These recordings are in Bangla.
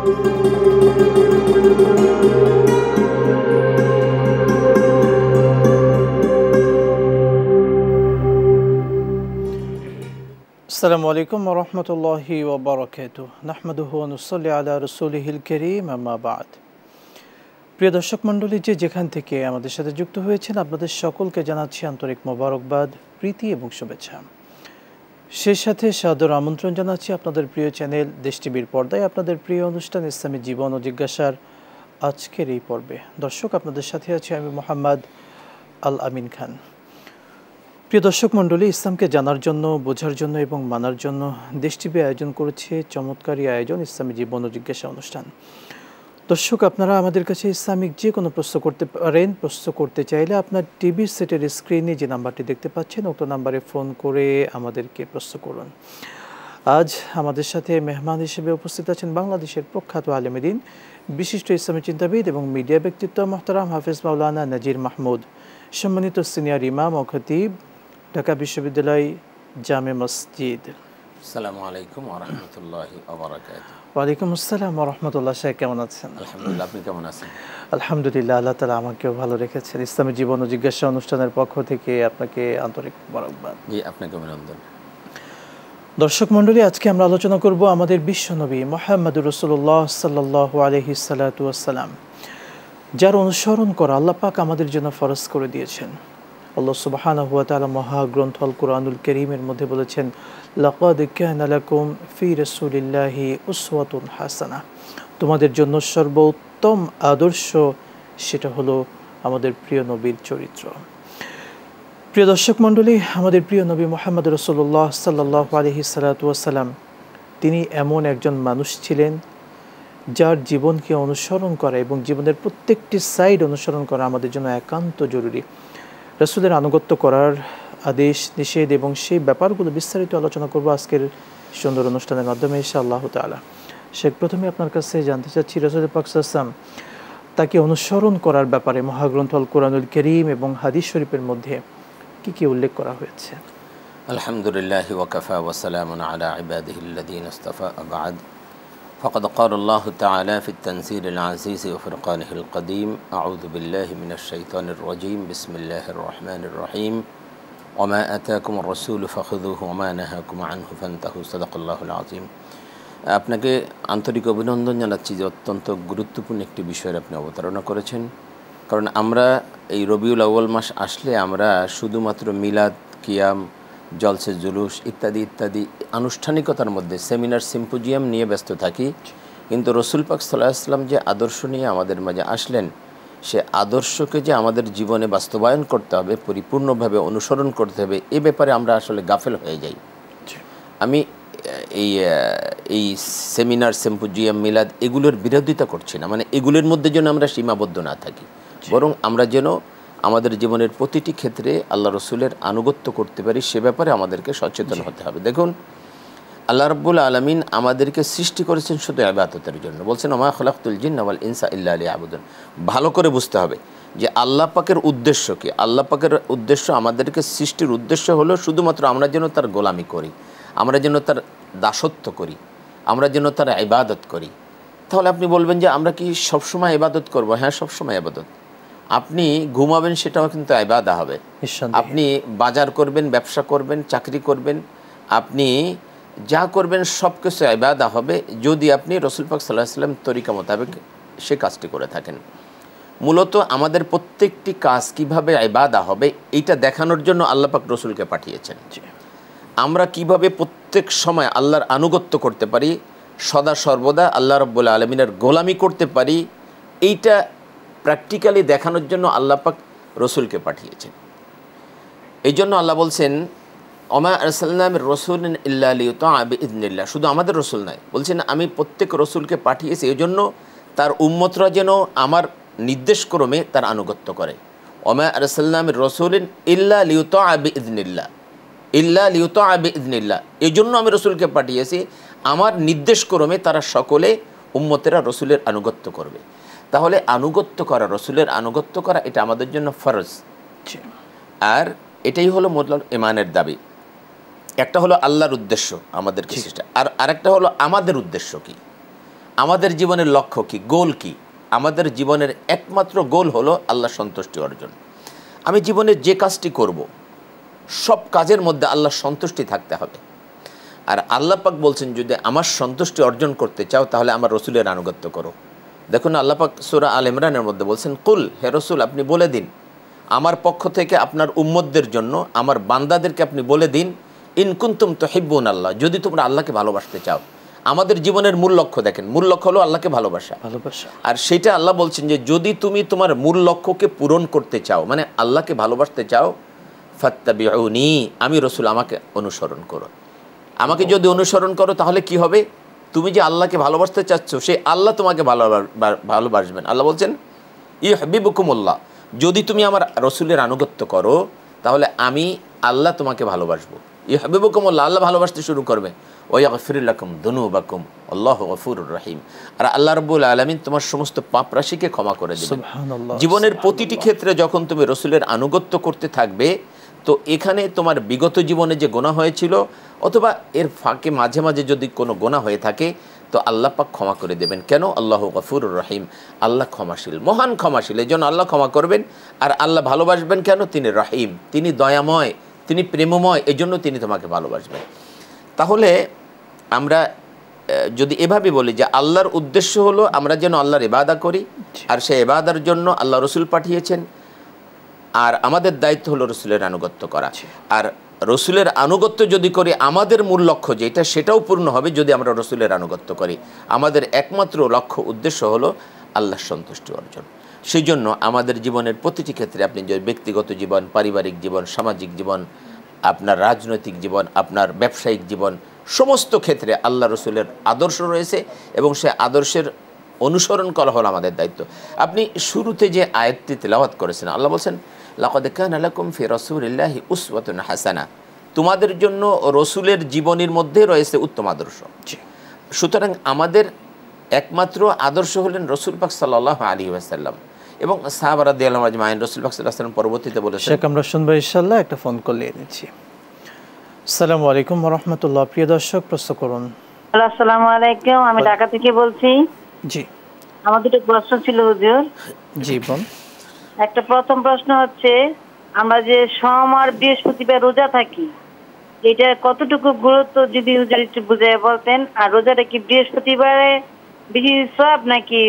আসসালামু আলাইকুম ওয়া রাহমাতুল্লাহি ওয়া বারাকাতুহু নাহমাদুহু ওয়া নুসাল্লি আলা রাসূলিহিল কারীম আম্মা বা'দ। প্রিয় দর্শক মণ্ডলী, যেখান থেকে আমাদের সাথে যুক্ত হয়েছেন আপনাদের সকলকে জানাচ্ছি আন্তরিক মোবারকবাদ, প্রীতি এবং শুভেচ্ছা। সেই সাথে সাদর আমন্ত্রণ জানাচ্ছি আপনাদের প্রিয় চ্যানেল দেশ টিভির পর্দায় আপনাদের প্রিয় অনুষ্ঠান ইসলামী জীবন ও জিজ্ঞাসার আজকের এই পর্বে। দর্শক, আপনাদের সাথে আছি আমি মোহাম্মদ আল আমিন খান। প্রিয় দর্শক মণ্ডলী, ইসলামকে জানার জন্য, বোঝার জন্য এবং মানার জন্য দেশ টিভি আয়োজন করেছে চমৎকারী আয়োজন ইসলামী জীবন ও জিজ্ঞাসা অনুষ্ঠান। দর্শক, আপনারা আমাদের কাছে ইসলামিক যে কোনো প্রশ্ন করতে পারেন। প্রশ্ন করতে চাইলে আপনার টিভি সেটের স্ক্রিনে যে নাম্বারটি দেখতে পাচ্ছেন উক্ত নাম্বারে ফোন করে আমাদেরকে প্রশ্ন করুন। আজ আমাদের সাথে মেহমান হিসেবে উপস্থিত আছেন বাংলাদেশের প্রখ্যাত আলেম দ্বীন, বিশিষ্ট ইসলামী চিন্তাবিদ এবং মিডিয়া ব্যক্তিত্ব মোহতারাম হাফেজ মাওলানা নাজির মাহমুদ, সম্মানিত সিনিয়র ইমাম ও খতিব, ঢাকা বিশ্ববিদ্যালয় জামে মসজিদ। আসসালামু আলাইকুম ওয়া রাহমাতুল্লাহি ওয়া বারাকাতুহু। ওয়ালাইকুম আসসালাম ওয়া রাহমাতুল্লাহ। সাহেব কেমন আছেন? আলহামদুলিল্লাহ, আপনি কেমন আছেন? আলহামদুলিল্লাহ, আল্লাহ তাআলা আমাকেও ভালো রেখেছেন। ইসলামী জীবন ও জিজ্ঞাসা অনুষ্ঠানের পক্ষ থেকে আপনাকে আন্তরিক মোবারকবাদ। জি, আপনাকে অভিনন্দন। দর্শক মণ্ডলী, আজকে আমরা আলোচনা করব আমাদের বিশ্বনবী মুহাম্মদুর রাসূলুল্লাহ সাল্লাল্লাহু আলাইহি সাল্লাতু ওয়াসসালাম, যার অনুসরণ করা আল্লাহ পাক আমাদের জন্য ফরজ করে দিয়েছেন। আল্লাহ সুবহানাহু ওয়া তাআলা মহাগ্রন্থ আল কুরআনুল কারীমের মধ্যে বলেছেন, লাকাদ কানা লাকুম ফি রাসূলিল্লাহি উসওয়াতুন হাসানাহ, তোমাদের জন্য সর্বোত্তম আদর্শ সেটা হলো আমাদের প্রিয় নবীর চরিত্র। প্রিয় দর্শক মণ্ডলী, আমাদের প্রিয় নবী মুহাম্মদ রাসূলুল্লাহ সাল্লাল্লাহু আলাইহি সাল্লাতু ওয়াসসালাম, তিনি এমন একজন মানুষ ছিলেন যার জীবনকে অনুসরণ করা এবং জীবনের প্রত্যেকটি সাইড অনুসরণ করা আমাদের জন্য একান্ত জরুরি। রাসূলের আনুগত্য করার আদেশ নিষেধ এবং সেই ব্যাপারগুলো বিস্তারিত আলোচনা করব আজকের সুন্দর অনুষ্ঠানের মাধ্যমে ইনশাআল্লাহ তাআলা। শেখ, প্রথমে আপনার কাছে জানতে চাচ্ছি, রাসূল পাক সাল্লাল্লাহু আলাইহি ওয়াসাল্লাম তাকে অনুসরণ করার ব্যাপারে মহাগ্রন্থ আল কুরআনুল কারীম এবং হাদিস শরীফের মধ্যে কি কি উল্লেখ করা হয়েছে? আলহামদুলিল্লাহি ওয়া কাফা ওয়া সালামুন আলা ইবাদিহিল্লাযীনা ইসতাফা বা'দ। ফাকাদ ক্বালা আল্লাহু তাআলা ফিত তানজিলিল আজিজ ওয়া ফুরকানিহিল কাদীম, আউযু বিল্লাহি মিনাশ শাইতানির রাজীম, বিসমিল্লাহির রহমানির রহিম, ওয়া মা আতাকুমুর রাসূলু ফাখুযুহু ওয়া মা নাহাকুম আনহু ফান্তাহু, সাদাকাল্লাহুল আযীম। আপনাকে আন্তরিক অভিনন্দন জানাচ্ছি যে অত্যন্ত গুরুত্বপূর্ণ একটি বিষয়ের আপনি অবতারণা করেছেন। কারণ আমরা এই রবিউল আউয়াল মাস আসলে আমরা শুধুমাত্র মিলাদ, কিয়াম, জলসে জুলুস ইত্যাদি ইত্যাদি আনুষ্ঠানিকতার মধ্যে সেমিনার সিম্পোজিয়াম নিয়ে ব্যস্ত থাকি, কিন্তু রসুল পাক সাল্লাল্লাহু আলাইহি ওয়াসাল্লাম যে আদর্শ নিয়ে আমাদের মাঝে আসলেন, সে আদর্শকে যে আমাদের জীবনে বাস্তবায়ন করতে হবে, পরিপূর্ণভাবে অনুসরণ করতে হবে, এ ব্যাপারে আমরা আসলে গাফেল হয়ে যাই। আমি এই সেমিনার, সিম্পোজিয়াম, মিলাদ এগুলোর বিরোধিতা করছি না, মানে এগুলোর মধ্যে যেন আমরা সীমাবদ্ধ না থাকি, বরং আমরা যেন আমাদের জীবনের প্রতিটি ক্ষেত্রে আল্লাহ রসুলের আনুগত্য করতে পারি, সে ব্যাপারে আমাদেরকে সচেতন হতে হবে। দেখুন, আল্লাহ রাব্বুল আলামিন আমাদেরকে সৃষ্টি করেছেন শুধু ইবাদতের জন্য। বলছেন, ওমা খলাকতুল জিন্না ওয়াল ইনসা ইল্লা লিয়াবুদুন। ভালো করে বুঝতে হবে যে আল্লাহ পাকের উদ্দেশ্য কি। আল্লাহ পাকের উদ্দেশ্য, আমাদেরকে সৃষ্টির উদ্দেশ্য হলো শুধুমাত্র আমরা যেন তার গোলামি করি, আমরা যেন তার দাসত্ব করি, আমরা যেন তার ইবাদত করি। তাহলে আপনি বলবেন যে আমরা কি সবসময় ইবাদত করব? হ্যাঁ, সবসময় ইবাদত। আপনি ঘুমাবেন, সেটাও কিন্তু ইবাদত হবে। আপনি বাজার করবেন, ব্যবসা করবেন, চাকরি করবেন, আপনি যা করবেন সব কিছু ইবাদত হবে যদি আপনি রসুল পাক সাল্লাল্লাহু আলাইহি ওয়াসাল্লাম তরিকা মোতাবেক সে কাজটি করে থাকেন। মূলত আমাদের প্রত্যেকটি কাজ কিভাবে ইবাদত হবে এইটা দেখানোর জন্য আল্লাহ পাক রসুলকে পাঠিয়েছেন। আমরা কিভাবে প্রত্যেক সময় আল্লাহর আনুগত্য করতে পারি, সদা সর্বদা আল্লাহ রাব্বুল আলামিনের গোলামি করতে পারি, এইটা প্র্যাকটিক্যালি দেখানোর জন্য আল্লাহ পাক রসুলকে পাঠিয়েছেন। এই জন্য আল্লাহ বলছেন, ওমা আরসালনা মির রাসূলিন ইল্লা লিইউতাআ বিইযনিল্লাহ। শুধু আমাদের রসুল নয়, বলছেন আমি প্রত্যেক রসুলকে পাঠিয়েছি এই জন্য তার উম্মতরা যেন আমার নির্দেশক্রমে তার আনুগত্য করে। ওমা আরসালনা মির রাসূলিন ইল্লা লিইউতাআ বিইযনিল্লাহ, ইল্লা লিইউতাআ বিইযনিল্লাহ, এই জন্য আমি রসুলকে পাঠিয়েছি আমার নির্দেশক্রমে তারা সকলে উম্মতেরা রসুলের আনুগত্য করবে। তাহলে আনুগত্য করা, রসুলের আনুগত্য করা, এটা আমাদের জন্য ফরজ। আর এটাই হলো মূল ঈমানের দাবি। একটা হলো আল্লাহর উদ্দেশ্য আমাদেরকে সৃষ্টি, আর আরেকটা হলো আমাদের উদ্দেশ্য কি। আমাদের জীবনের লক্ষ্য কি, গোল কি? আমাদের জীবনের একমাত্র গোল হলো আল্লাহ সন্তুষ্টি অর্জন। আমি জীবনের যে কাজটি করব, সব কাজের মধ্যে আল্লাহর সন্তুষ্টি থাকতে হবে। আর আল্লাহ পাক বলছেন, যদি আমার সন্তুষ্টি অর্জন করতে চাও তাহলে আমার রসুলের আনুগত্য করো। দেখুন আল্লাহ পাক সূরা আল ইমরানের মধ্যে বলছেন, কুল, হে রসুল আপনি বলে দিন আমার পক্ষ থেকে আপনার উম্মতদের জন্য, আমার বান্দাদেরকে আপনি বলে দিন, ইন কুনতুম তুহিব্বুন আল্লাহ, যদি তোমরা আল্লাহকে ভালোবাসতে চাও। আমাদের জীবনের মূল লক্ষ্য দেখেন, মূল লক্ষ্য হলো আল্লাহকে ভালোবাসা। আর সেটা আল্লাহ বলছেন যে যদি তুমি তোমার মূল লক্ষ্যকে পূরণ করতে চাও, মানে আল্লাহকে ভালোবাসতে চাও, ফাত্তাবিউনি, আমি রসুল আমাকে অনুসরণ করো। আমাকে যদি অনুসরণ করো তাহলে কি হবে? তুমি যে আল্লাহকে ভালোবাসতে চাচ্ছ, সেই আল্লাহ তোমাকে ভালোবাসবেন। আল্লাহ বলছেন ইউহিব্বুকুমুল্লাহ, যদি তুমি আমার রসুলের আনুগত্য করো তাহলে আমি আল্লাহ তোমাকে ভালোবাসবো। ইউহিব্বুকুমুল্লাহ, আল্লাহ ভালোবাসতে শুরু করবে। ওয়া ইয়াগফির লাকুম দুনুবাকুম আল্লাহু গফুরুর রহিম, আর আল্লাহ রাব্বুল আলামিন তোমার সমস্ত পাপ রাশিকে ক্ষমা করে দেবেন। জীবনের প্রতিটি ক্ষেত্রে যখন তুমি রসুলের আনুগত্য করতে থাকবে, তো এখানে তোমার বিগত জীবনে যে গুনাহ হয়েছিল অথবা এর ফাঁকে মাঝে মাঝে যদি কোনো গুনাহ হয়ে থাকে তো আল্লাহ পাক ক্ষমা করে দেবেন। কেন? আল্লাহু গফুরুর রহিম, আল্লাহ ক্ষমাশীল, মহান ক্ষমাশীল, এই জন্য আল্লাহ ক্ষমা করবেন। আর আল্লাহ ভালোবাসবেন কেন? তিনি রহিম, তিনি দয়াময়, তিনি প্রেমময়, এই জন্য তিনি তোমাকে ভালোবাসবেন। তাহলে আমরা যদি এভাবে বলি যে আল্লাহর উদ্দেশ্য হলো আমরা যেন আল্লাহর ইবাদত করি, আর সেই ইবাদতের জন্য আল্লাহ রসুল পাঠিয়েছেন, আর আমাদের দায়িত্ব হলো রসুলের আনুগত্য করা। আর রসুলের আনুগত্য যদি করি, আমাদের মূল লক্ষ্য যেটা, সেটাও পূর্ণ হবে যদি আমরা রসুলের আনুগত্য করি। আমাদের একমাত্র লক্ষ্য উদ্দেশ্য হলো আল্লাহর সন্তুষ্টি অর্জন। সেই জন্য আমাদের জীবনের প্রতিটি ক্ষেত্রে, আপনি যে ব্যক্তিগত জীবন, পারিবারিক জীবন, সামাজিক জীবন, আপনার রাজনৈতিক জীবন, আপনার ব্যবসায়িক জীবন, সমস্ত ক্ষেত্রে আল্লাহ রসুলের আদর্শ রয়েছে এবং সে আদর্শের অনুসরণ করা হলো আমাদের দায়িত্ব। আপনি শুরুতে যে আয়াতটি তেলাওয়াত করেছেন, আল্লাহ বলছেন লাকাদ কানা লাকুম ফি রাসূলিল্লাহি উসওয়াতুন হাসানা, তোমাদের জন্য রসুলের জীবনীর মধ্যে রয়েছে উত্তম আদর্শ। সুতরাং আমাদের একমাত্র আদর্শ হলেন রসুল পাক সাল্লাল্লাহু আলাইহি ওয়াসাল্লাম এবং সাহাবা রাদিয়াল্লাহু আজমাইন। রসুল পাক সাল্লাল্লাহু আলাইহি ওয়াসাল্লাম পরবর্তীতে বলেছেন, আমরা শুনবো ইনশাআল্লাহ। একটা ফোন কল নিয়ে নিচ্ছি। আসসালামু আলাইকুম ওয়া রাহমাতুল্লাহ। প্রিয় দর্শক, প্রশ্ন করুন। আসসালামু আলাইকুম, আমি ঢাকা থেকে বলছি। জি, আমার দুটো প্রশ্ন ছিল হুজুর। জি বোন। একটা প্রথম প্রশ্ন হচ্ছে, আমরা যে সোম আর বৃহস্পতিবার রোজা থাকি, এটা কতটুকু গুরুত্ব যদি হুজুর একটু বুঝিয়ে বলতেন। আর রোজাটা কি বৃহস্পতিবারে বেশি সওয়াব নাকি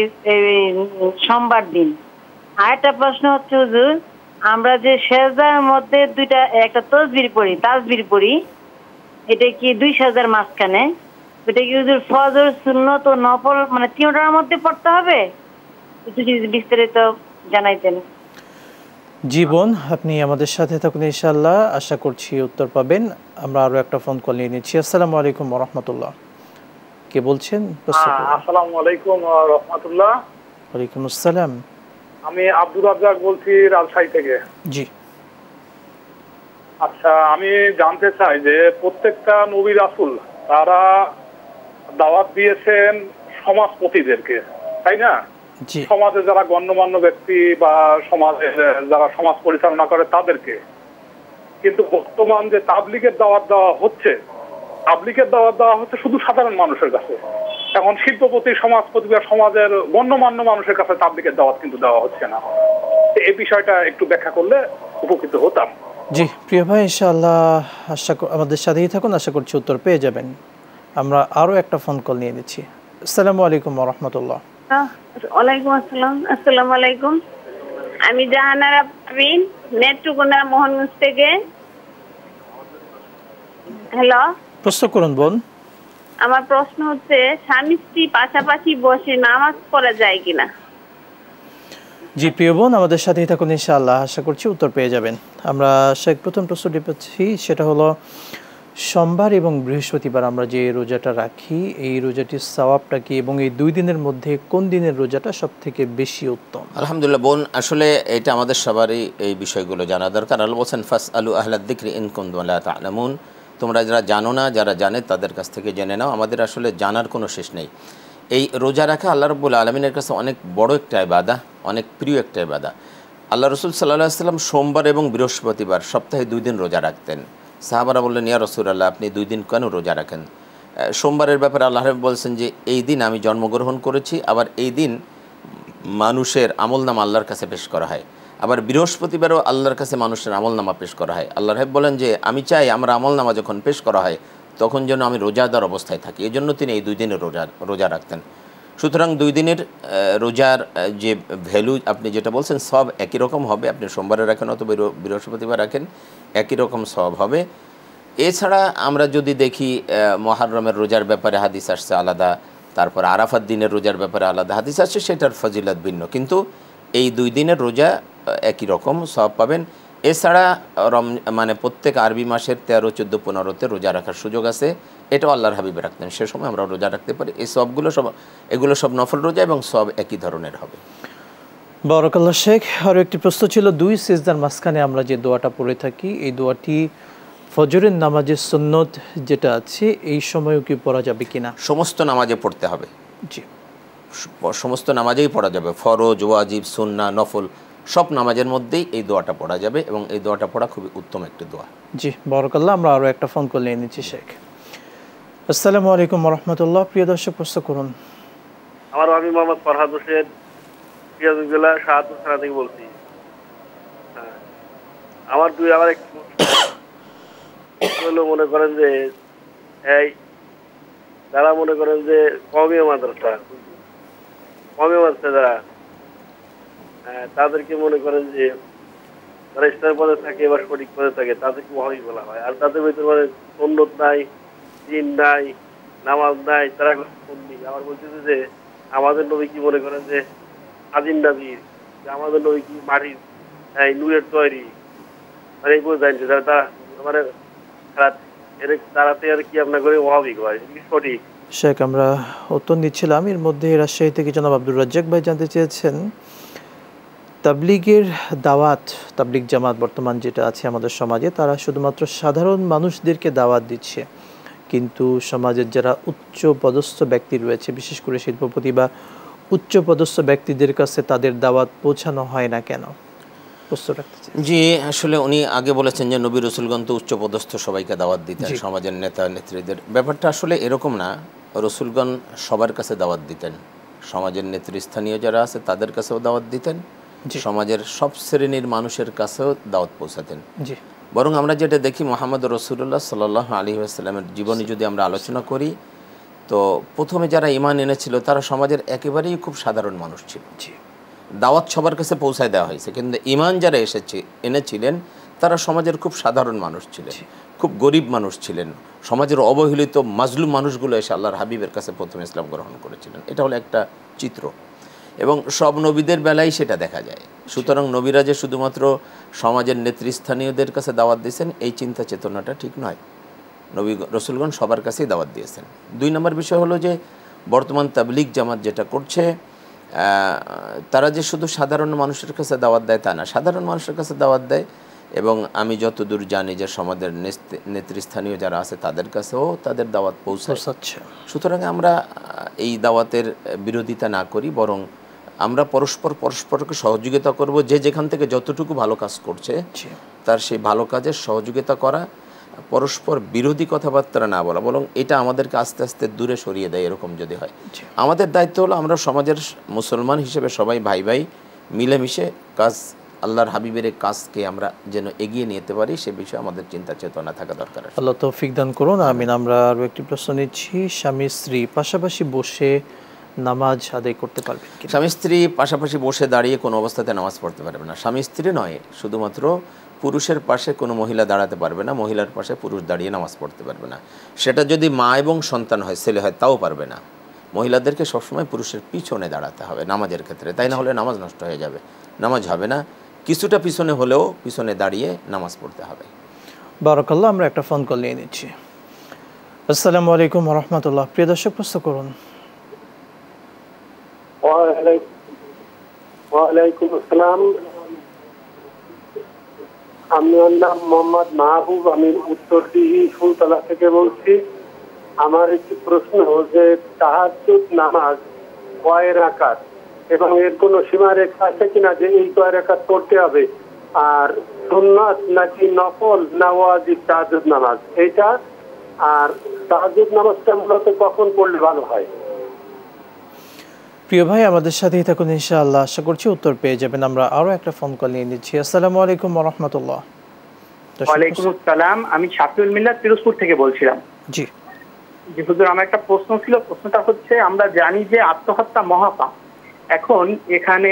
সোমবার দিন? আর একটা প্রশ্ন হচ্ছে হুজুর, আমরা যে সেজদার মধ্যে দুইটা একটা তাসবির পড়ি, এটা কি 2 সেজদার মাঝখানে, এটা কি হুজুর ফজর, সুন্নত ও নফল মানে তিনটার মধ্যে পড়তে হবে? একটু যদি বিস্তারিত জানাইতেন। জি বোন, আপনি আমাদের সাথে থাকুন ইনশাআল্লাহ, আশা করছি উত্তর পাবেন। আমরা আরো একটা ফোন কল নিয়ে নিচ্ছি। আসসালামু আলাইকুম ওয়া রাহমাতুল্লাহ। কে বলছেন? আসসালামু আলাইকুম ওয়া রাহমাতুল্লাহ। ওয়ালাইকুম আসসালাম। আমি আব্দুর রাজ্জাক বলছি, রাজশাহী থেকে। জি। আচ্ছা, আমি জানতে চাই যে প্রত্যেকটা নবী রাসূল তারা দাওয়াত দিয়েছেন সমাজপতিদেরকে, তাই না? জি। সমাজে যারা গণ্যমান্য ব্যক্তি বা সমাজে যারা সমাজ পরিচালনা করে তাদেরকে। কিন্তু বর্তমান যে তাবলীগের দাওয়াত দেওয়া হচ্ছে, শুধু সাধারণ মানুষের কাছে। এখন শিল্পপতি, সমাজপতি বা সমাজের গণ্যমান্য মানুষের কাছে তাবলীগের দাওয়াত কিন্তু দেওয়া হচ্ছে না। এই বিষয়টা একটু ব্যাখ্যা করলে উপকৃত হতাম। জি প্রিয় ভাই, ইনশাআল্লাহ আমাদের সাথেই থাকুন, আশা করছি উত্তর পেয়ে যাবেন। আমরা আরো একটা ফোন কল নিয়ে নিচ্ছি। আসসালামু আলাইকুম ওয়া রাহমাতুল্লাহ। ওয়ালাইকুম আসসালাম। আসসালামু আলাইকুম, আমি জাহানারা পারভিন, নেত্রকোনা মোহনগঞ্জ থেকে। হ্যালো, প্রশ্ন করুন বোন। আমার প্রশ্ন হচ্ছে, স্বামী স্ত্রী পাশাপাশি বসে নামাজ পড়া যায় কিনা? জি প্রিয় বোন, আমাদের সাথেই থাকুন ইনশাআল্লাহ, আশা করছি উত্তর পেয়ে যাবেন। আমরা প্রথম প্রশ্নটি পাচ্ছি, সেটা হলো সোমবার এবং বৃহস্পতিবার আমরা যে রোজাটা রাখি, এই রোজাটির সওয়াবটা কি এবং এই 2 দিনের মধ্যে কোন দিনের রোজাটা সবথেকে বেশি উত্তম? আলহামদুলিল্লাহ বোন, আসলে এটা আমাদের সবারই এই বিষয়গুলো জানা দরকার। আল্লাহ বলছেন ফাসআলু আহলাদ যিকরি ইন কুনতুম লা তা'লামুন, তোমরা যারা জানো না, যারা জানে তাদের কাছ থেকে জেনে নাও। আমাদের আসলে জানার কোনো শেষ নেই। এই রোজা রাখা আল্লাহ রাব্বুল আলামিনের কাছে অনেক বড় একটা ইবাদত, অনেক প্রিয় একটা ইবাদত। আল্লাহ রাসূল সাল্লাল্লাহু আলাইহি ওয়াসাল্লাম সোমবার এবং বৃহস্পতিবার সপ্তাহে 2 দিন রোজা রাখতেন। সাহাবারা বললেন, ইয়া রাসূলুল্লাহ, আপনি 2 দিন কেন রোজা রাখেন? সোমবারের ব্যাপারে আল্লাহ রাব্বুল বলছেন যে এই দিন আমি জন্মগ্রহণ করেছি, আবার এই দিন মানুষের আমলনামা আল্লাহর কাছে পেশ করা হয়। আবার বৃহস্পতিবারও আল্লাহর কাছে মানুষের আমলনামা পেশ করা হয়। আল্লাহ রাব্বুল বলেন যে আমি চাই আমার আমলনামা যখন পেশ করা হয় তখন যেন আমি রোজাদার অবস্থায় থাকি। এই জন্য তিনি এই 2 দিনের রোজা রাখতেন। সুতরাং 2 দিনের রোজার যে ভ্যালু আপনি যেটা বলছেন সব একই রকম হবে, আপনি সোমবারে রাখেন অথবা বৃহস্পতিবার রাখেন, একই রকম সব হবে। এছাড়া আমরা যদি দেখি মুহররমের রোজার ব্যাপারে হাদিস আসছে আলাদা, তারপর আরাফাত দিনের রোজার ব্যাপারে আলাদা হাদিস আসছে, সেটার ফজিলত ভিন্ন, কিন্তু এই 2 দিনের রোজা একই রকম সব পাবেন। এছাড়া মানে প্রত্যেক আরবি মাসের 13, 14, 15-তে রোজা রাখার সুযোগ আছে, এটাও আল্লাহর হাবিব রাখতেন, সে সময় আমরা রোজা রাখতে পারি। এই এগুলো সব নফল রোজা এবং সব একই ধরনের হবে। বারাকাল্লাহ শেখ। আরও একটি প্রশ্ন ছিল, 2 সিজদার মাঝখানে আমরা যে দোয়াটা পড়ে থাকি, এই দোয়াটি ফজরের নামাজের সুন্নত যেটা আছে এই সময়ও কি পড়া যাবে কিনা? সমস্ত নামাজে পড়তে হবে। জি, সমস্ত নামাজেই পড়া যাবে, ফরজ, ওয়াজিব, সুন্নাহ, নফল সব নামাজের মধ্যেই এই দোয়াটা পড়া যাবে এবং এই দোয়াটা পড়া খুবই উত্তম একটি দোয়া। জি, বারাকাল্লাহ। আমরা আরও একটা ফোন কল নিয়ে নিচ্ছি শেখ। আসসালামু আলাইকুম ওয়া রাহমাতুল্লাহ। প্রিয় দর্শক, প্রশ্ন করুন। আমি মোহাম্মদ ফরহাদ হোসেন, সিরাজগঞ্জ জেলা শাহপুর থানা থেকে বলছি। আমার একটু মনে করেন যে এই যারা মনে করেন যে কওমি মাদ্রাসা যারা তাদেরকে মনে করেন যে যারা ইসলাম পদে থাকে বা সঠিক পদে থাকে তাদেরকে ওয়াহাবি বলা হয়, আর তাদের ভিতরে মানে সুন্নত নাই, দিন নাই, নামাজ নাই, তারা আমার বলতেছে যে আমাদের নবী কি মনে করেন যে আজিম নাজির, আমাদের নবী কি মাটির নূরের তৈরি, মানে এই বলে জানছে তারা মানে তারাতে আর কি আপনার করে ওয়াহাবি হয় সঠিক? শেখ, আমরা উত্তর নিচ্ছিলাম, এর মধ্যে রাজশাহী থেকে জনাব আব্দুর রাজ্জাক ভাই জানতে চেয়েছেন তাবলিগের দাওয়াত, তাবলিগ জামাত বর্তমান যেটা আছে আমাদের সমাজে, তারা শুধুমাত্র সাধারণ মানুষদেরকে দাওয়াত দিচ্ছে, কিন্তু সমাজের যারা উচ্চ পদস্থ ব্যক্তি রয়েছে, বিশেষ করে শিল্পপতি বা উচ্চ পদস্থ ব্যক্তিদের কাছে তাদের দাওয়াত পৌঁছানো হয় না কেন? প্রশ্ন রাখতে চাই। জি, আসলে উনি আগে বলেছেন যে নবী রসুলগণ তো উচ্চ পদস্থ সবাইকে দাওয়াত দিতেন, সমাজের নেতা নেত্রীদের। ব্যাপারটা আসলে এরকম না, রসুলগণ সবার কাছে দাওয়াত দিতেন, সমাজের নেতৃস্থানীয় যারা আছে তাদের কাছেও দাওয়াত দিতেন, সমাজের সব শ্রেণীর মানুষের কাছেও দাওয়াত পৌঁছাতেন। বরং আমরা যেটা দেখি মুহাম্মদ রাসূলুল্লাহ সাল্লাল্লাহু আলাইহি ওয়াসাল্লামের জীবনী যদি আমরা আলোচনা করি, তো প্রথমে যারা ঈমান এনেছিল তারা সমাজের একেবারেই খুব সাধারণ মানুষ ছিল। দাওয়াত সবার কাছে পৌঁছায় দেওয়া হয়েছে, কিন্তু ঈমান যারা এনেছিলেন তারা সমাজের খুব সাধারণ মানুষ ছিলেন, খুব গরিব মানুষ ছিলেন, সমাজের অবহেলিত মাজলুম মানুষগুলো এসে আল্লাহর হাবিবের কাছে প্রথমে ইসলাম গ্রহণ করেছিলেন। এটা হলো একটা চিত্র, এবং সব নবীদের বেলায় সেটা দেখা যায়। সুতরাং নবীরা যে শুধুমাত্র সমাজের নেতৃস্থানীয়দের কাছে দাওয়াত দিয়েছেন এই চিন্তা চেতনাটা ঠিক নয়, নবী রসুলগণ সবার কাছেই দাওয়াত দিয়েছেন। 2 নম্বর বিষয় হলো যে বর্তমান তাবলিগ জামাত যেটা করছে, তারা যে শুধু সাধারণ মানুষের কাছে দাওয়াত দেয় তা না, সাধারণ মানুষের কাছে দাওয়াত দেয়, এবং আমি যতদূর জানি যে সমাজের নেতৃস্থানীয় যারা আছে তাদের কাছেও তাদের দাওয়াত পৌঁছাচ্ছে। সুতরাং আমরা এই দাওয়াতের বিরোধিতা না করি, বরং আমরা পরস্পরকে সহযোগিতা করব, যে যেখান থেকে যতটুকু ভালো কাজ করছে তার সেই ভালো কাজের সহযোগিতা করা, পরস্পর বিরোধী কথাবার্তা না বলা, বরং এটা আমাদেরকে আস্তে আস্তে দূরে সরিয়ে দেয়। এরকম যদি হয়, আমাদের দায়িত্ব হলো আমরা সমাজের মুসলমান হিসেবে সবাই ভাই ভাই মিলেমিশে কাজ, আল্লাহর হাবিবের কাজকে আমরা যেন এগিয়ে নিতে পারি সে বিষয়ে আমাদের চিন্তা চেতনা থাকা দরকার। আল্লাহ তৌফিক দান করুন, আমিন। আমরা আরও একটি প্রশ্ন নিচ্ছি, স্বামী স্ত্রী পাশাপাশি বসে নামাজ আদায় করতে পারবে? স্বামী স্ত্রী পাশাপাশি বসে দাঁড়িয়ে কোনো অবস্থাতে নামাজ পড়তে পারবে না। স্বামী স্ত্রী নয়, শুধুমাত্র পুরুষের পাশে কোনো মহিলা দাঁড়াতে পারবে না, মহিলার পাশে পুরুষ দাঁড়িয়ে নামাজ পড়তে পারবে না। সেটা যদি মা এবং সন্তান হয়, ছেলে হয়, তাও পারবে না। মহিলাদেরকে সবসময় পুরুষের পিছনে দাঁড়াতে হবে নামাজের ক্ষেত্রে, তাই না হলে নামাজ নষ্ট হয়ে যাবে, নামাজ হবে না। কিছুটা পিছনে হলেও পিছনে দাঁড়িয়ে নামাজ পড়তে হবে। বারাকাল্লাহ। আমরা একটা ফোন কল নিয়ে নিচ্ছি। আসসালামু আলাইকুম ওয়া রাহমাতুল্লাহ। প্রিয় দর্শক, প্রশ্ন করুন। ওয়ালাইকুম আসসালাম। আমার নাম মোহাম্মদ মাহবুব, আমি উত্তরদিঘি ফুলতলা থেকে বলছি। আমার একটি প্রশ্ন, যে তাহাজ্জুদ নামাজ কয় রাকাত এবং এর কোনো সীমারেখা আছে কিনা, যে এই কয় রাকাত পড়তে হবে, আর সুন্নাত নাকি নফল না ওয়াজিব তাহাজ্জুদ নামাজ, এইটা আর তাহাজ্জুদ নামাজটা মূলত কখন পড়লে ভালো হয়? প্রিয় ভাই, আমাদের সাথেই থাকুন ইনশাআল্লাহ, আশা করছি উত্তর পেয়ে যাবেন। আমরা আরো একটা ফোন কল নিয়ে নিচ্ছি। আসসালামু আলাইকুম ওয়া রাহমাতুল্লাহ। ওয়ালাইকুম আসসালাম, আমি শাফিউল মিল্লাত পিরোজপুর থেকে বলছিলাম। জি জি হুজুর, আমার একটা প্রশ্ন ছিল। প্রশ্নটা হচ্ছে, আমরা জানি যে আত্মহত্যা মহাপাপ। এখন এখানে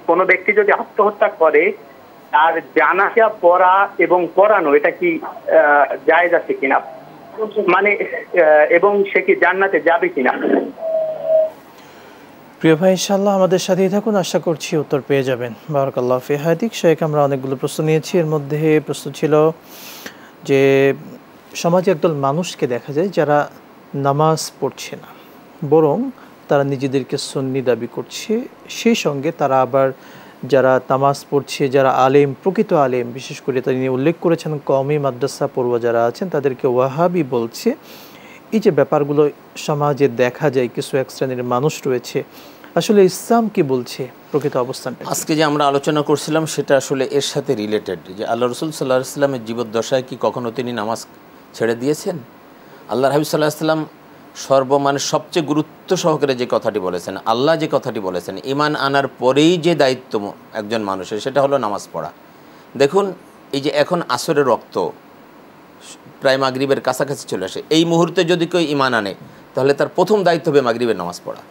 কোনো ব্যক্তি যদি আত্মহত্যা করে, তার জানাজা পড়া এবং পড়ানো এটা কি জায়েজ আছে কিনা, মানে এবং সে কি জান্নাতে যাবে কিনা? প্রিয় ভাই, ইনশাআল্লাহ আমাদের সাথেই থাকুন, আশা করছি উত্তর পেয়ে যাবেন। বারাকাল্লাহু ফি হায়াতিক। শেখ, আমরা অনেকগুলো প্রশ্ন নিয়েছি। এর মধ্যে প্রশ্ন ছিল যে সমাজে একদল মানুষকে দেখা যায় যারা নামাজ পড়ছে না, বরং তারা নিজেদেরকে সুন্নি দাবি করছে। সেই সঙ্গে তারা আবার যারা নামাজ পড়ছে, যারা আলেম, প্রকৃত আলেম, বিশেষ করে তিনি উল্লেখ করেছেন কওমি মাদ্রাসা পড়ুয়া যারা আছেন তাদেরকে ওয়াহাবি বলছে। এই যে ব্যাপারগুলো সমাজে দেখা যায়, কিছু এক শ্রেণীর মানুষ রয়েছে, আসলে ইসলাম কি বলছে প্রকৃত অবস্থানটা? আজকে যে আমরা আলোচনা করছিলাম সেটা আসলে এর সাথে রিলেটেড, যে আল্লাহ রসুল সাল্লাহ সাল্লামের জীবদ্দশায় কি কখনো তিনি নামাজ ছেড়ে দিয়েছেন? আল্লাহ হাবিব সাল্লাহ সাল্লাম সবচেয়ে গুরুত্ব সহকারে যে কথাটি বলেছেন, আল্লাহ যে কথাটি বলেছেন, ঈমান আনার পরেই যে দায়িত্ব একজন মানুষের, সেটা হলো নামাজ পড়া। দেখুন, এই যে এখন আসরের রক্ত প্রায় মাগরিবের কাছাকাছি চলে আসে, এই মুহূর্তে যদি কেউ ঈমান আনে তাহলে তার প্রথম দায়িত্ব হবে মাগরিবের নামাজ পড়া।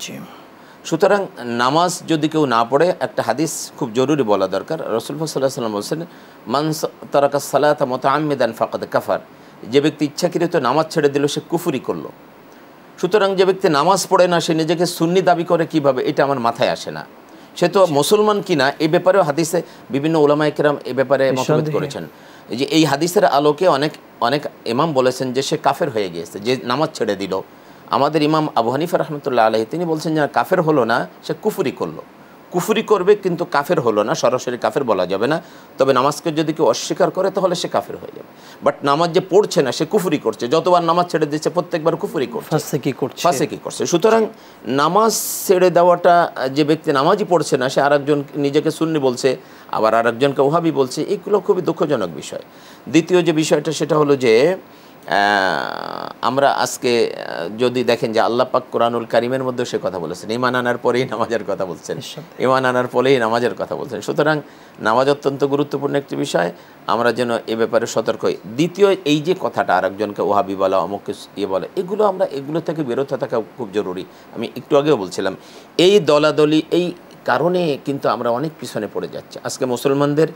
সুতরাং নামাজ যদি কেউ না পড়ে, একটা হাদিস খুব জরুরি বলা দরকার। রাসূলুল্লাহ সাল্লাল্লাহু আলাইহি ওয়াসাল্লাম বলেছেন, মান তারাকা সালাতা মুতাআম্মিদান ফাকাদ কাফার। যে ব্যক্তি ইচ্ছাকৃত নামাজ ছেড়ে দিল সে কুফরি করলো। সুতরাং যে ব্যক্তি নামাজ পড়ে না সে নিজেকে সুন্নি দাবি করে কিভাবে, এটা আমার মাথায় আসে না। সে তো মুসলমান কিনা এই ব্যাপারেও হাদিসে বিভিন্ন উলামায়ে কেরাম এ ব্যাপারে মতভেদ করেছেন। এই যে এই হাদিসের আলোকে অনেক ইমাম বলেছেন যে সে কাফের হয়ে গিয়েছে, যে নামাজ ছেড়ে দিল। আমাদের ইমাম আবু হানিফা রাহমাতুল্লাহ আলাইহি তিনি বলছেন যে কাফের হলো না, সে কুফরি করলো। কুফরি করবে কিন্তু কাফের হলো না, সরাসরি কাফের বলা যাবে না। তবে নামাজকে যদি কেউ অস্বীকার করে তাহলে সে কাফের হয়ে যাবে। বাট নামাজ যে পড়ছে না সে কুফরি করছে, যতবার নামাজ ছেড়ে দিচ্ছে প্রত্যেকবার কুফরি করছে, ফাসিকি করছে। সুতরাং নামাজ ছেড়ে দেওয়াটা, যে ব্যক্তি নামাজই পড়ছে না সে আরেকজন নিজেকে সুন্নি বলছে, আবার আরেকজনকে ওহাবি বলছে, এগুলো খুবই দুঃখজনক বিষয়। দ্বিতীয় যে বিষয়টা সেটা হলো যে আমরা আজকে যদি দেখেন যে আল্লাহ পাক কোরআনুল কারীমের মধ্যে সে কথা বলেছেন, ঈমান আনার পরেই নামাজের কথা বলছেন, ঈমান আনার পরেই নামাজের কথা বলছেন। সুতরাং নামাজ অত্যন্ত গুরুত্বপূর্ণ একটি বিষয়, আমরা যেন এ ব্যাপারে সতর্ক হই। দ্বিতীয়, এই যে কথাটা আরেকজনকে ওহাবি বলা, অমুক বলে, এগুলো থেকে বিরত থাকা খুব জরুরি। আমি একটু আগেও বলছিলাম, এই দলাদলি এই কারণে কিন্তু আমরা অনেক পিছনে পড়ে যাচ্ছি। আজকে মুসলমানদের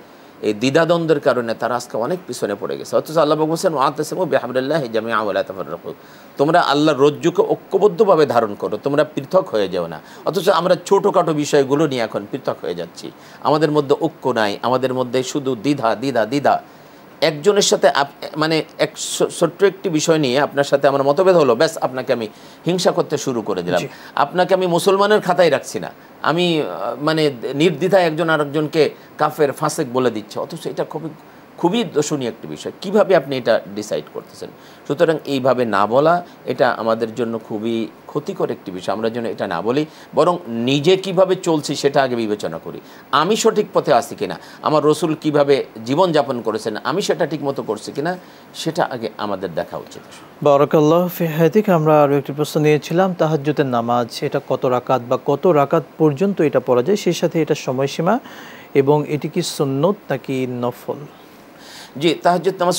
এই দ্বিধাদ্বন্দ্বের কারণে তারা আজকে অনেক পিছনে পড়ে গেছে। অথচ আল্লাহ বলছেন, ওয়াতাসিমু বিহাবলিল্লাহি জামিআ ওয়া লা তাফাররাকু, তোমরা আল্লাহর রজ্জুকে ঐক্যবদ্ধভাবে ধারণ করো, তোমরা পৃথক হয়ে যাও না। অথচ আমরা ছোটোখাটো বিষয়গুলো নিয়ে এখন পৃথক হয়ে যাচ্ছি। আমাদের মধ্যে ঐক্য নাই, আমাদের মধ্যে শুধু দ্বিধা। একজনের সাথে মানে এক ছোট্ট একটি বিষয় নিয়ে আপনার সাথে আমার মতভেদ হলো, ব্যাস আপনাকে আমি হিংসা করতে শুরু করে দিলাম, আপনাকে আমি মুসলমানের খাতায় রাখছি না, আমি মানে নির্দ্বিধায় একজন আরেকজনকে কাফের ফাসেক বলে দিচ্ছে। অথচ এটা খুবই দোষণীয় একটি বিষয়। কিভাবে আপনি এটা ডিসাইড করতেছেন? সুতরাং এইভাবে না বলা এটা আমাদের জন্য খুবই ক্ষতিকর একটি বিষয়। আমরা যেন এটা না বলি, বরং নিজে কিভাবে চলছি সেটা আগে বিবেচনা করি। আমি সঠিক পথে আছি কিনা, আমার রসুল কিভাবে জীবনযাপন করেছেন আমি সেটা ঠিক মতো করছি কিনা, সেটা আগে আমাদের দেখা উচিত। বারাকাল্লাহু ফি হায়াতিক। আমরা আরও একটি প্রশ্ন নিয়েছিলাম, তাহাজ্জুদের নামাজ এটা কত রাকাত বা কত রাকাত পর্যন্ত এটা পড়া যায়, সেই সাথে এটা সময়সীমা, এবং এটি কি সুন্নত নাকি নফল? জি, তাহাজ্জুদ নামাজ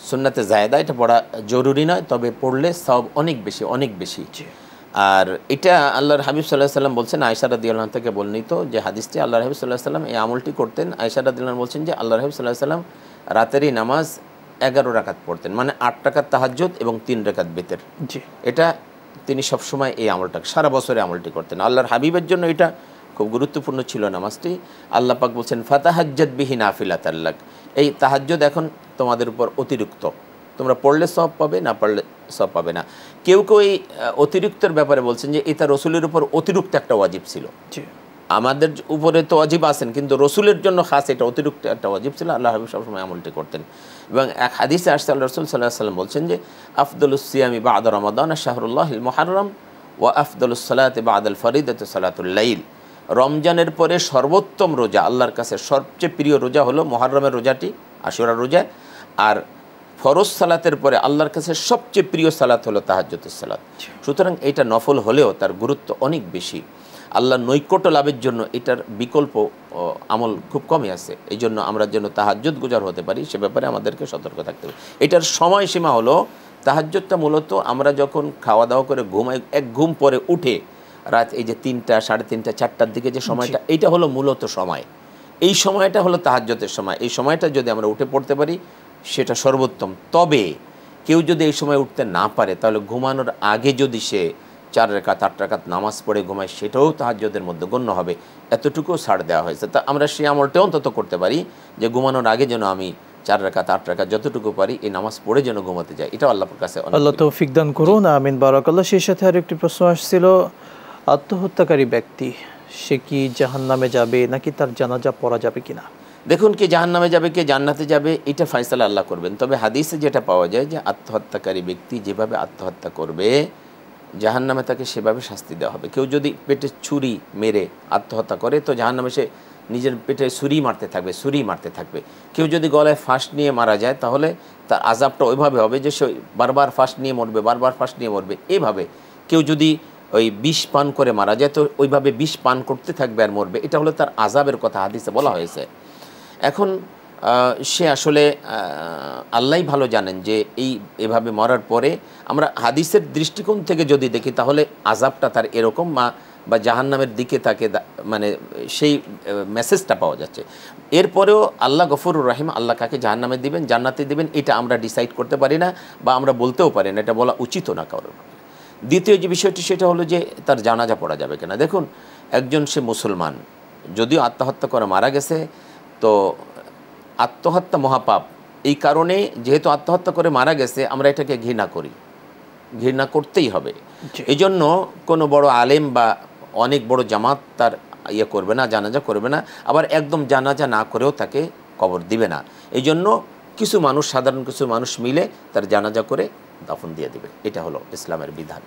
সুন্নাতে জায়েদা, এটা পড়া জরুরি নয়, তবে পড়লে সওয়াব অনেক বেশি। আর এটা আল্লাহর হাবিব সাল্লাল্লাহু আলাইহি সাল্লাম বলছেন, আয়েশা রাদিয়াল্লাহু আনহা থেকে বর্ণিত যে হাদিসটি, আল্লাহর হাবিব সাল্লাল্লাহু আলাইহি সাল্লাম এই আমলটি করতেন। আয়েশা রাদিয়াল্লাহু আনহা বলছেন যে আল্লাহর হাবিব সাল্লাল্লাহু আলাইহি সাল্লাম রাতেরই নামাজ 11 রাকাত পড়তেন, মানে 8 রাকাত তাহাজ্জুদ এবং 3 রাকাত বিতর। এটা তিনি সবসময় এই আমলটা সারা বছরে আমলটি করতেন। আল্লাহর হাবিবের জন্য এটা খুব গুরুত্বপূর্ণ ছিল নামাজটি। আল্লাহ পাক বলছেন, ফাতাহাজ্জাদ বিহি নাফিলাতাল লাক, এই তাহাজ্জুদ এখন তোমাদের উপর অতিরিক্ত, তোমরা পড়লে সওয়াব পাবে, না পড়লে সওয়াব পাবে না। কেউ এই অতিরিক্তের ব্যাপারে বলছেন যে এটা রসুলের উপর অতিরিক্ত একটা ওয়াজিব ছিল। আমাদের উপরে তো ওয়াজিব আছেন, কিন্তু রসুলের জন্য খাস এটা অতিরিক্ত একটা ওয়াজিব ছিল। আল্লাহ হাবিব সবসময় আমলটি করতেন। এবং এক হাদিসে আসছে, আল্লাহ রসুল সাল্লাল্লাহু আলাইহি ওয়াসাল্লাম বলছেন যে আফদলুস সিয়ামি বা'দা রমাদান শাহরুল্লাহিল মুহাররম ওয়া আফদলুস সালাতি বা'দাল ফরিদাতি সালাতুল লাইল, রমজানের পরে সর্বোত্তম রোজা, আল্লাহর কাছে সবচেয়ে প্রিয় রোজা হলো মুহররমের রোজাটি, আশুরার রোজা, আর ফরজ সালাতের পরে আল্লাহর কাছে সবচেয়ে প্রিয় সালাত হলো তাহাজ্জুদের সালাত। সুতরাং এটা নফল হলেও তার গুরুত্ব অনেক বেশি। আল্লাহ নৈকট্য লাভের জন্য এটার বিকল্প আমল খুব কমই আছে। এই জন্য আমরা যেন তাহাজ্জুদ গুজার হতে পারি সে ব্যাপারে আমাদেরকে সতর্ক থাকতে হবে। এটার সময়সীমা হলো, তাহাজ্জুদটা মূলত আমরা যখন খাওয়া দাওয়া করে ঘুমাই, এক ঘুম পরে উঠে রাত এই যে 3টা, 3:30, 4টার দিকে যে সময়টা, এইটা হলো মূলত সময়। এই সময়টা হলো তাহাজ্জুদের সময়। এই সময়টা যদি আমরা উঠে পড়তে পারি সেটা সর্বোত্তম। তবে কেউ যদি এই সময় উঠতে না পারে তাহলে ঘুমানোর আগে যদি সে 4 রাকাত 8 রাকাত নামাজ পড়ে ঘুমায় সেটাও তাহাজ্জুদের মধ্যে গণ্য হবে। এতটুকুও ছাড় দেওয়া হয়েছে। তা আমরা সেই আমলটা অন্তত করতে পারি যে ঘুমানোর আগে যেন আমি 4 রাকাত 8 রাকাত যতটুকু পারি এই নামাজ পড়ে যেন ঘুমাতে যায়। এটা আল্লাহর কাছে আল্লাহ তৌফিক দান করুন, আমিন, বারাকাল্লাহ। সেই সাথে আর একটি প্রশ্ন আসছিল, আত্মহত্যাকারী ব্যক্তি সে কি জাহান্নামে যাবে নাকি তার জানাজা পড়া যাবে কিনা? দেখুন, কে জাহান্নামে যাবে কে জান্নাতে যাবে এটা ফয়সালা আল্লাহ করবেন। তবে হাদিসে যেটা পাওয়া যায় যে আত্মহত্যাকারী ব্যক্তি যেভাবে আত্মহত্যা করবে জাহান্নামে তাকে সেভাবে শাস্তি দেওয়া হবে। কেউ যদি পেটে ছুরি মেরে আত্মহত্যা করে তো জাহান্নামে সে নিজের পেটে ছুরি মারতে থাকবে। কেউ যদি গলায় ফাঁস নিয়ে মারা যায় তাহলে তার আযাবটা ওইভাবে হবে যে সে বারবার ফাঁস নিয়ে মরবে। এভাবে কেউ যদি ওই বিষ পান করে মারা যায় তো ওইভাবে বিষ পান করতে থাকবে আর মরবে। এটা হলো তার আযাবের কথা হাদিসে বলা হয়েছে। এখন সে আসলে আল্লাহই ভালো জানেন যে এভাবে মরার পরে আমরা হাদিসের দৃষ্টিকোণ থেকে যদি দেখি তাহলে আযাবটা তার এরকম বা জাহান্নামের দিকে তাকে মানে সেই মেসেজটা পাওয়া যাচ্ছে। এরপরেও আল্লাহ গফুরুর রহিম, আল্লাহ কাকে জাহান্নামে দিবেন জান্নাতে দিবেন এটা আমরা ডিসাইড করতে পারি না বা আমরা বলতেও পারি না, এটা বলা উচিত না কারোর। দ্বিতীয় যে বিষয়টি সেটা হলো যে তার জানাজা পড়া যাবে কিনা। দেখুন, একজন সে মুসলমান যদিও আত্মহত্যা করে মারা গেছে তো আত্মহত্যা মহাপাপ। এই কারণে যেহেতু আত্মহত্যা করে মারা গেছে আমরা এটাকে ঘৃণা করতেই হবে। এই জন্য কোনো বড় আলেম বা অনেক বড় জামাত তার করবে না, জানাজা করবে না, আবার একদম জানাজা না করেও তাকে কবর দিবে না। এই জন্য সাধারণ কিছু মানুষ মিলে তার জানাজা করে দাফন দিয়ে দিবে। এটা হলো ইসলামের বিধান।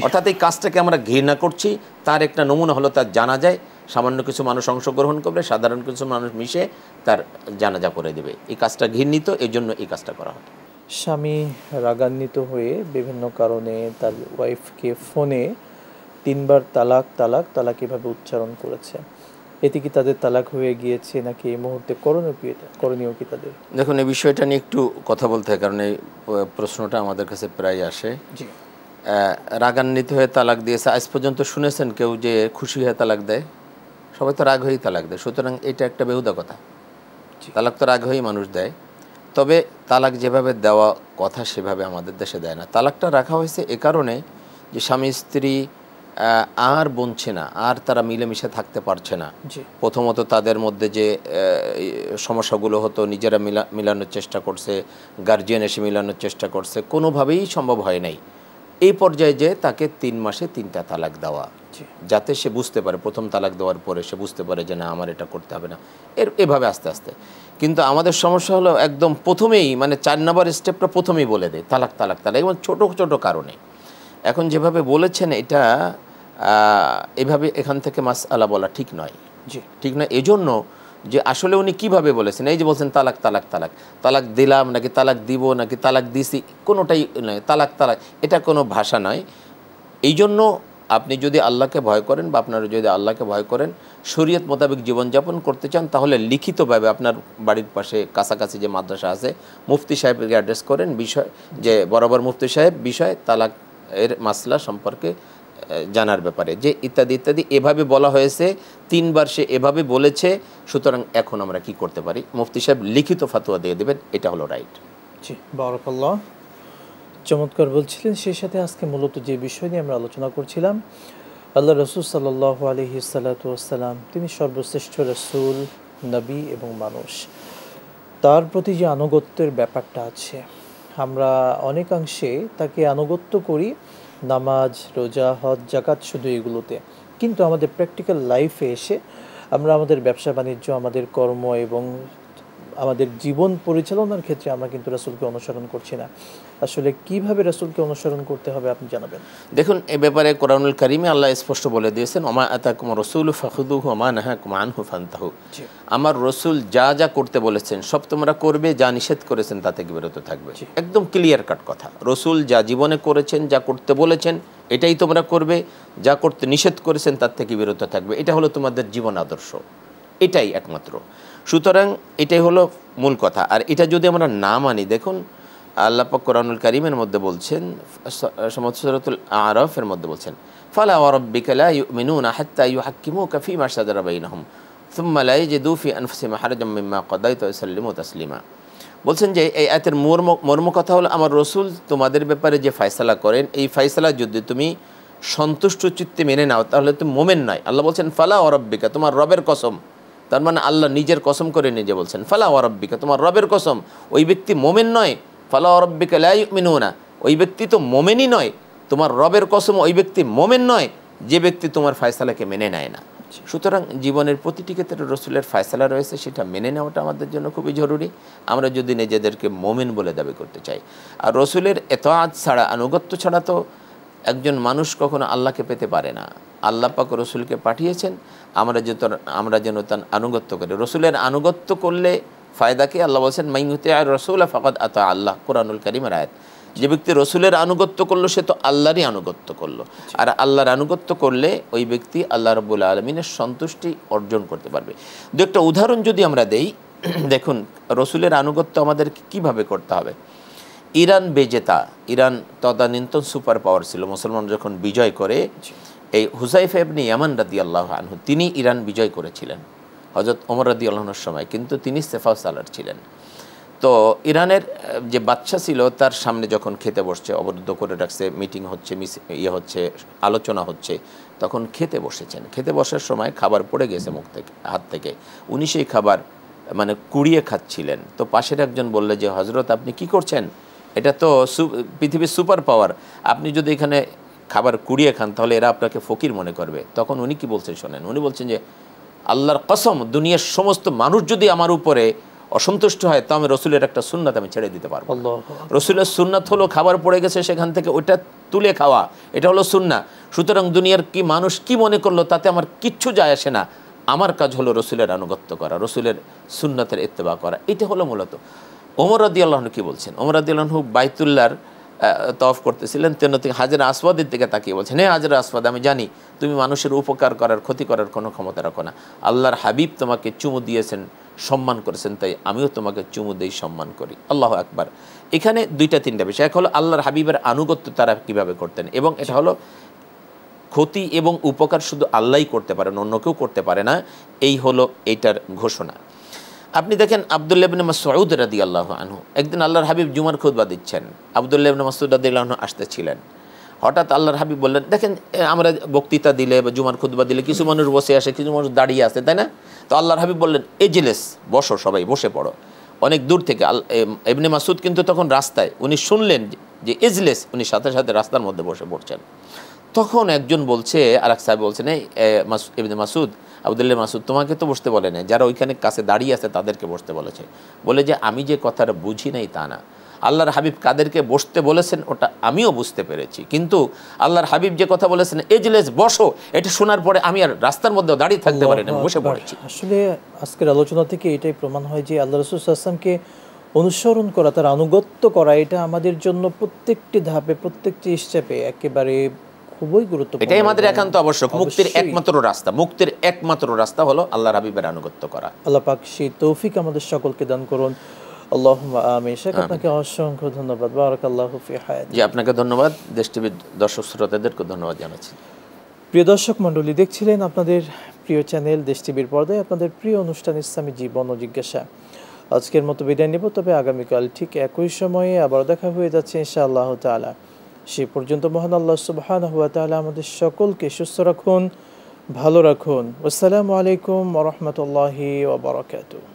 অর্থাৎ এই কাজটাকে আমরা ঘৃণা করছি তার একটা নমুনা হলো তার জানাজায় সামান্য কিছু মানুষ অংশগ্রহণ করবে, সাধারণ কিছু মানুষ মিশে তার জানাজা করে দেবে। এই কাজটা ঘৃণিত, এই জন্য এই কাজটা করা হয়। স্বামী রাগান্বিত হয়ে বিভিন্ন কারণে তার ওয়াইফকে ফোনে 3বার তালাক এভাবে উচ্চারণ করেছে, এতে কি তাদের তালাক হয়ে গিয়েছে নাকি এই মুহূর্তে করণীয় কি তাদের? দেখুন, এই বিষয়টা নিয়ে একটু কথা বলতে হয় কারণ এই প্রশ্নটা আমাদের কাছে প্রায় আসে। জি, রাগান্বিত হয়ে তালাক দিয়েছে, আজ পর্যন্ত শুনেছেন কেউ যে খুশি হয়ে তালাক দেয়? সবাই তো রাগ হয়েই তালাক দেয়। সুতরাং এটা একটা বেহুদা কথা। তালাক তো রাগ হয়েই মানুষ দেয়। তবে তালাক যেভাবে দেওয়া কথা সেভাবে আমাদের দেশে দেয় না। তালাকটা রাখা হয়েছে এ কারণে যে স্বামী স্ত্রী আর বনছে না, আর তারা মিলেমিশে থাকতে পারছে না। প্রথমত তাদের মধ্যে যে সমস্যাগুলো হতো নিজেরা মিলানোর চেষ্টা করছে, গার্জিয়ান এসে মিলানোর চেষ্টা করছে, কোনোভাবেই সম্ভব হয় নাই। এই পর্যায়ে যে তাকে 3 মাসে 3টা তালাক দেওয়া, যাতে সে বুঝতে পারে, প্রথম তালাক দেওয়ার পরে সে বুঝতে পারে যে না আমার এটা করতে হবে না, এভাবে আস্তে আস্তে। কিন্তু আমাদের সমস্যা হলো একদম প্রথমেই মানে 4 নম্বর স্টেপটা প্রথমেই বলে দেয় তালাক এবং ছোটো কারণে। এখন যেভাবে বলেছেন এটা এভাবে এখান থেকে মাসআলা বলা ঠিক নয়। এজন্য যে আসলে উনি কিভাবে বলেছেন, এই যে বলছেন তালাক দিলাম নাকি তালাক দিব নাকি তালাক দিছি, কোনোটাই নয়। তালাক এটা কোনো ভাষা নয়। এই জন্য আপনি যদি আল্লাহকে ভয় করেন বা আপনারা যদি আল্লাহকে ভয় করেন, শরীয়ত মোতাবেক জীবনযাপন করতে চান, তাহলে লিখিতভাবে আপনার বাড়ির পাশে কাছাকাছি যে মাদ্রাসা আছে মুফতি সাহেবকে অ্যাড্রেস করেন বিষয় যে বরাবর মুফতি সাহেব বিষয় তালাক এর মাসলা সম্পর্কে জানার ব্যাপারে যে ইত্যাদি এভাবে বলা হয়েছে, 3বার সে এভাবে বলেছে, সুতরাং এখন আমরা কি করতে পারি, মুফতি সাহেব লিখিত ফাতোয়া দিয়ে দেবেন, এটা হলো রাইট। জি, বারাকাল্লাহ, চমৎকার বলছিলেন। সেই সাথে আজকে মূলত যে বিষয় নিয়ে আমরা আলোচনা করছিলাম, আল্লাহ রাসূল সাল্লাল্লাহু আলাইহি ওয়াসাল্লাম তিনি সর্বশ্রেষ্ঠ রাসূল, নবী এবং মানুষ। তার প্রতি যে আনুগত্যের ব্যাপারটা আছে, আমরা অনেকাংশে তাকে আনুগত্য করি নামাজ, রোজা, হজ, যাকাত, শুধু এগুলোতে। কিন্তু আমাদের প্র্যাকটিক্যাল লাইফে এসে আমরা আমাদের ব্যবসা বাণিজ্য, আমাদের কর্ম এবং আমাদের জীবন পরিচালনার ক্ষেত্রে আমরা কিন্তু রাসূলকে অনুসরণ করছি না। আসলে কিভাবে রাসূলকে অনুসরণ করতে হবে আপনি জানাবেন। দেখুন, এ ব্যাপারে কোরআনুল কারিমে আল্লাহ স্পষ্ট বলে দিয়েছেন, ওমা আতাকুম রাসূলু ফাখুযুহু ওয়া মা নাহাকুম আনহু ফান্তাহু। আমার রসুল যা যা করতে বলেছেন সব তোমরা করবে, যা নিষেধ করেছেন তা থেকে বিরত থাকবে। একদম ক্লিয়ার কাট কথা। রসুল যা জীবনে করেছেন, যা করতে বলেছেন এটাই তোমরা করবে, যা করতে নিষেধ করেছেন তার থেকে বিরত থাকবে। এটা হলো তোমাদের জীবন আদর্শ, এটাই একমাত্র। সুতরাং এটাই হলো মূল কথা। আর এটা যদি আমরা না মানি, দেখুন আল্লাহ পাক কোরআনুল কারীমের মধ্যে বলছেন, সূরাতুল আরাফের মধ্যে বলছেন, ফালা ওয়া রাব্বিকা লা ইউমিনুনা হাত্তা ইউহাক্কিমুকা ফীমা শাজারা বাইনাহুম সুম্মা লা ইয়াজিদু ফি আনফুসিহিম হারাজাম মিম্মা কাদাইতা ওয়া ইউসাল্লিমু তাসলিমা। বলছেন যে এই আয়াতের মর্ম কথা হলো, আমার রসুল তোমাদের ব্যাপারে যে ফয়সালা করেন, এই ফয়সালা যদি তুমি সন্তুষ্ট চিত্তে মেনে নাও তাহলে তুমি মোমেন নয়। আল্লাহ বলছেন ফালা ওয়া রাব্বিকা, তোমার রবের কসম। তার মানে আল্লাহ নিজের কসম করে নিজে বলছেন, ফালা ওয়া রাব্বিকা, তোমার রবের কসম, ওই ব্যক্তি মোমেন নয়। ফালা ওয়া রাব্বিকা লা ইউমিনুনা, ওই ব্যক্তি তো মোমেনই নয়। তোমার রবের কসম, ওই ব্যক্তি মোমেন নয় যে ব্যক্তি তোমার ফয়সালাকে মেনে নেয় না। সুতরাং জীবনের প্রতিটি ক্ষেত্রে রসুলের ফয়সালা রয়েছে, সেটা মেনে নেওয়াটা আমাদের জন্য খুবই জরুরি, আমরা যদি নিজেদেরকে মোমেন বলে দাবি করতে চাই। আর রসুলের এতাআত ছাড়া, আনুগত্য ছাড়া তো একজন মানুষ কখনো আল্লাহকে পেতে পারে না। আল্লাহ পাক রসুলকে পাঠিয়েছেন আমরা যেন তার আনুগত্য করি। রসুলের আনুগত্য করলে ফায়দা কি? আল্লাহ বলছেন মাই ইউতিআর রাসূলা ফাকাদ আতা আল্লাহ, কোরআনুল কারীমের আয়াত। যে ব্যক্তি রসুলের আনুগত্য করলো সে তো আল্লাহরই আনুগত্য করলো। আর আল্লাহর আনুগত্য করলে ওই ব্যক্তি আল্লাহ রাব্বুল আলামিনের সন্তুষ্টি অর্জন করতে পারবে। দু একটা উদাহরণ যদি আমরা দেই, দেখুন রসুলের আনুগত্য আমাদের কিভাবে করতে হবে। ইরান বেজেতা, ইরান তদানীন্তন সুপার পাওয়ার ছিল। মুসলমান যখন বিজয় করে, এই হুযায়ফা ইবনে ইয়ামান রাদিয়াল্লাহু আনহু তিনি ইরান বিজয় করেছিলেন হযরত ওমর রাদিয়াল্লাহু আনহুর সময়, কিন্তু তিনি সেফা সালার ছিলেন। তো ইরানের যে বাদশা ছিল তার সামনে যখন খেতে বসছে, অবরুদ্ধ করে রাখছে, মিটিং হচ্ছে, হচ্ছে, আলোচনা হচ্ছে, তখন খেতে বসেছেন। খেতে বসার সময় খাবার পড়ে গেছে মুখ থেকে, হাত থেকে। উনি সেই খাবার মানে কুড়িয়ে খাচ্ছিলেন। তো পাশের একজন বললে যে হযরত আপনি কি করছেন, এটা তো পৃথিবীর সুপার পাওয়ার, আপনি যদি এখানে খাবার কুড়িয়ে খান তাহলে এরা আপনাকে ফকির মনে করবে। তখন উনি কি বলছেন শোনেন, উনি বলছেন যে আল্লাহর কসম, দুনিয়ার সমস্ত মানুষ যদি আমার উপরে অসন্তুষ্ট হয় তো আমি রসুলের একটা সুন্নাত আমি ছেড়ে দিতে পারবো। রসুলের সুন্নাত হলো খাবার পড়ে গেছে সেখান থেকে ওইটা তুলে খাওয়া, এটা হলো সুন্নাহ। সুতরাং দুনিয়ার কি মানুষ কি মনে করলো তাতে আমার কিচ্ছু যায় আসে না। আমার কাজ হলো রসুলের আনুগত্য করা, রসুলের সুন্নাতের ইত্তেবা করা। এটা হলো মূলত। ওমর রাদিয়াল্লাহু আনহু কি বলছেন, ওমর রাদিয়াল্লাহু আনহু বাইতুল্লাহর তওয়াফ করতেছিলেন, তেন থেকে হাজরে আসওয়াদের দিকে তাকিয়ে বলছেন, হে হাজরে আসওয়াদ, আমি জানি তুমি মানুষের উপকার করার, ক্ষতি করার কোনো ক্ষমতা রাখো না। আল্লাহর হাবিব তোমাকে চুমু দিয়েছেন, সম্মান করেছেন, তাই আমিও তোমাকে চুমু দেই, সম্মান করি। আল্লাহু আকবার। এখানে দুইটা তিনটা বিষয়। এক হলো আল্লাহর হাবিবের আনুগত্য তারা কিভাবে করতেন, এবং এটা হলো ক্ষতি এবং উপকার শুধু আল্লাহই করতে পারেন, অন্য কেউ করতে পারে না। এই হলো এইটার ঘোষণা। আপনি দেখেন আব্দুল্লাহ ইবনে মাসউদ রাদিয়াল্লাহু আনহু, একদিন আল্লাহর হাবিব জুমার খুতবা দিচ্ছেন, আব্দুল্লাহ ইবনে মাসউদ রাদিয়াল্লাহু আনহু আসতেছিলেন। হঠাৎ আল্লাহর হাবিব বললেন, দেখেন আমরা বক্তৃতা দিলে বা জুমার খুতবা দিলে কিছু মানুষ বসে আসে, কিছু মানুষ দাঁড়িয়ে আসে, তাই না? তো আল্লাহর হাবিব বললেন, এজলেস, বসো, সবাই বসে পড়ো। অনেক দূর থেকে ইবনে মাসউদ কিন্তু তখন রাস্তায়, উনি শুনলেন যে এজলেস, উনি সাথে সাথে রাস্তার মধ্যে বসে পড়ছেন। তখন একজন বলছে, আরেক সাহেব বলছেন, এই ইবনে মাসউদ, আব্দুল্লাহ মাসউদ তোমাকে তো বসতে বলে না, যারা ওইখানে কাছে দাঁড়িয়ে আছে তাদেরকে বসতে বলেছে। বলে যে আমি যে কথাটা বুঝি নাই তা না, আল্লাহর হাবিব কাদেরকে বসতে বলেছেন ওটা আমিও বুঝতে পেরেছি, কিন্তু আল্লাহর হাবিব যে কথা বলেছেন এজলেস, বসো, এটা শোনার পরে আমি আর রাস্তার মধ্যে দাঁড়িয়ে থাকতে পারি না, বসে পড়েছি। আসলে আজকের আলোচনা থেকে এটাই প্রমাণ হয় যে আল্লাহ রাসূল সাল্লাল্লাহু আলাইহি ওয়াসাল্লামকে অনুসরণ করা, তার আনুগত্য করা, এটা আমাদের জন্য প্রত্যেকটি ধাপে, প্রত্যেকটি স্টেপে একেবারে খুবই গুরুত্বপূর্ণ। এটাই আমাদের একান্ত আবশ্যক। মুক্তির একমাত্র রাস্তা, মুক্তির একমাত্র রাস্তা হলো আল্লাহর হাবিবের আনুগত্য করা। আল্লাহ পাক সেই তৌফিক আমাদের সকলকে দান করুন। আল্লাহুম্মা আমিন। শেখ, আপনাকে অসংখ্য ধন্যবাদ। বারাকাল্লাহু ফি হায়াত। জি, আপনাকে ধন্যবাদ। দেশ টিভির দর্শক শ্রোতাদেরকে ধন্যবাদ জানাচ্ছি। প্রিয় দর্শক মণ্ডলী, দেখছিলেন আপনাদের প্রিয় চ্যানেল দেশ টিভির পর্দায় আপনাদের প্রিয় অনুষ্ঠান ইসলামী জীবন ও জিজ্ঞাসা। আজকের মতো বিদায় নেব, তবে আগামীকাল ঠিক একই সময়ে আবার দেখা হয়ে যাচ্ছে ইনশাআল্লাহ তাআলা। সে পর্যন্ত মহান আল্লাহ সুবহানাহু ওয়া তাআলা আমাদের সকলকে সুস্থ রাখুন, ভালো রাখুন। আসসালামু আলাইকুম ওয়া রাহমাতুল্লাহি ওয়া বারাকাতুহু।